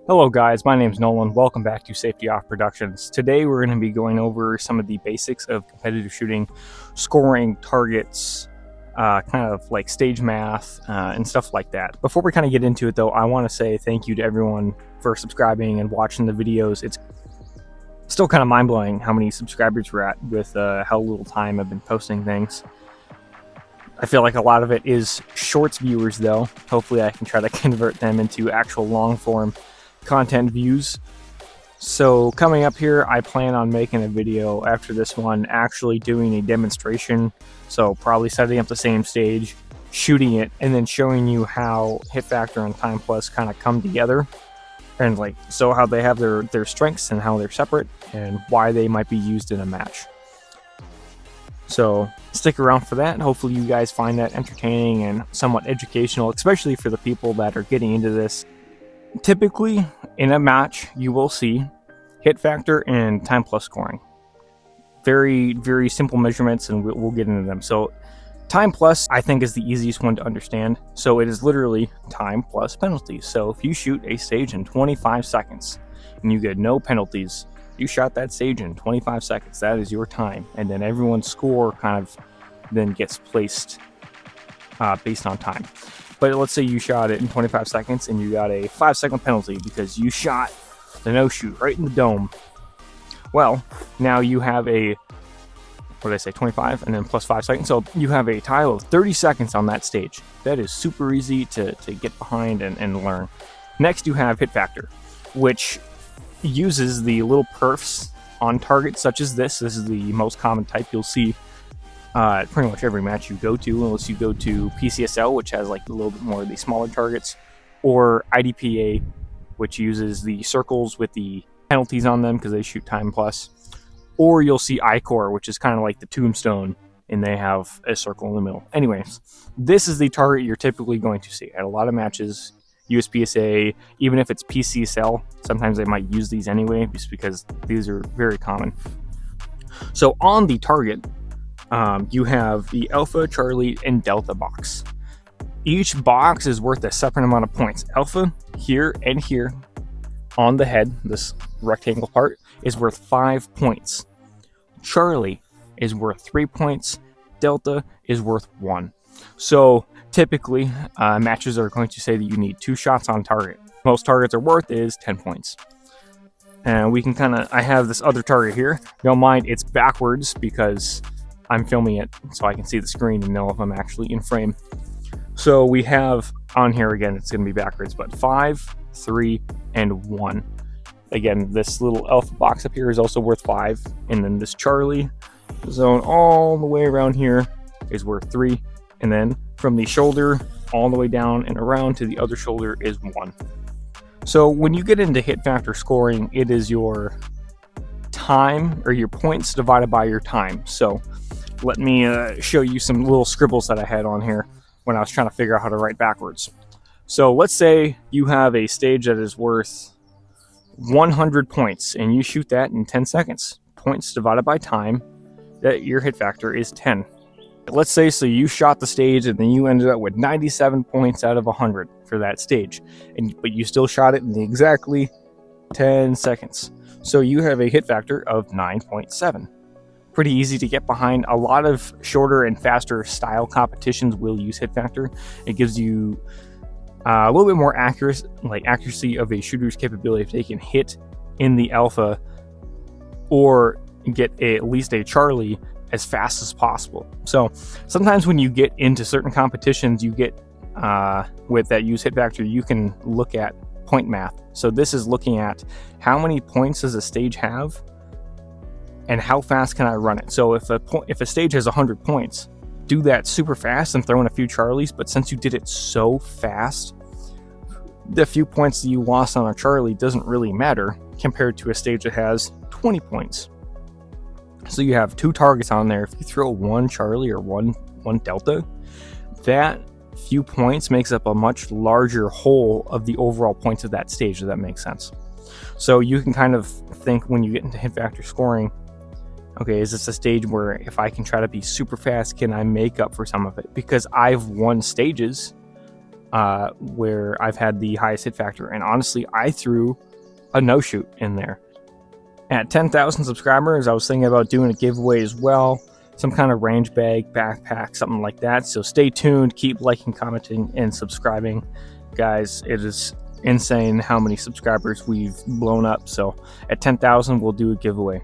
Hello guys, my name is Nolan. Welcome back to Safety Off Productions. Today we're going to be going over some of the basics of competitive shooting, scoring, targets, kind of like stage math and stuff like that. Before we kind of get into it though, I want to say thank you to everyone for subscribing and watching the videos. It's still kind of mind-blowing how many subscribers we're at with how little time I've been posting things. I feel like a lot of it is shorts viewers though. Hopefully I can try to convert them into actual long-form content views. So coming up here, I plan on making a video after this one actually doing a demonstration, so probably setting up the same stage, shooting it, and then showing you how Hit Factor and Time Plus kind of come together, and like so how they have their strengths and how they're separate and why they might be used in a match. So stick around for that. Hopefully you guys find that entertaining and somewhat educational, especially for the people that are getting into this. Typically, in a match, you will see Hit Factor and Time Plus scoring. Very, very simple measurements, and we'll get into them. So, Time Plus, I think, is the easiest one to understand. So, it is literally time plus penalties. So, if you shoot a stage in 25 seconds and you get no penalties, you shot that stage in 25 seconds. That is your time. And then everyone's score kind of then gets placed based on time. But let's say you shot it in 25 seconds and you got a 5-second penalty because you shot the no-shoot right in the dome. Well, now you have a, what did I say, 25 and then plus 5 seconds. So you have a total of 30 seconds on that stage. That is super easy to get behind and learn. Next, you have Hit Factor, which uses the little perfs on targets such as this. This is the most common type you'll see pretty much every match you go to, unless you go to PCSL, which has like a little bit more of the smaller targets, or IDPA, which uses the circles with the penalties on them because they shoot time plus, or you'll see ICOR, which is kind of like the tombstone, and they have a circle in the middle. Anyways, this is the target you're typically going to see at a lot of matches. USPSA, even if it's PCSL, sometimes they might use these anyway, just because these are very common. So on the target, you have the Alpha, Charlie, and Delta box. Each box is worth a separate amount of points. Alpha, here and here on the head, this rectangle part, is worth 5 points. Charlie is worth 3 points. Delta is worth 1. So typically, matches are going to say that you need 2 shots on target. Most targets are worth is 10 points. And we can I have this other target here. Don't mind, it's backwards because I'm filming it so I can see the screen and know if I'm actually in frame. So we have on here, again, it's going to be backwards, but 5, 3, and 1. Again, this little Alpha box up here is also worth 5. And then this Charlie zone all the way around here is worth 3. And then from the shoulder all the way down and around to the other shoulder is 1. So when you get into Hit Factor scoring, it is your time, or your points divided by your time. So let me show you some little scribbles that I had on here when I was trying to figure out how to write backwards. So let's say you have a stage that is worth 100 points and you shoot that in 10 seconds. Points divided by time, that your Hit Factor is 10. Let's say so you shot the stage and then you ended up with 97 points out of 100 for that stage, but you still shot it in exactly 10 seconds. So you have a Hit Factor of 9.7. Pretty easy to get behind. A lot of shorter and faster style competitions will use Hit Factor. It gives you a little bit more accuracy of a shooter's capability if they can hit in the Alpha or get at least a Charlie as fast as possible. So sometimes when you get into certain competitions, you get with that use Hit Factor, you can look at point math. So this is looking at how many points does a stage have and how fast can I run it. So if a stage has 100 points, do that super fast and throw in a few Charlies. But since you did it so fast, the few points that you lost on a Charlie doesn't really matter compared to a stage that has 20 points. So you have 2 targets on there. If you throw 1 Charlie or one Delta, that few points makes up a much larger whole of the overall points of that stage, if that makes sense. So you can kind of think when you get into hit factor scoring, okay, is this a stage where if I can try to be super fast, can I make up for some of it? Because I've won stages where I've had the highest hit factor, and honestly, I threw a no-shoot in there. At 10,000 subscribers, I was thinking about doing a giveaway as well, some kind of range bag, backpack, something like that. So stay tuned, keep liking, commenting, and subscribing. Guys, it is insane how many subscribers we've blown up. So at 10,000, we'll do a giveaway.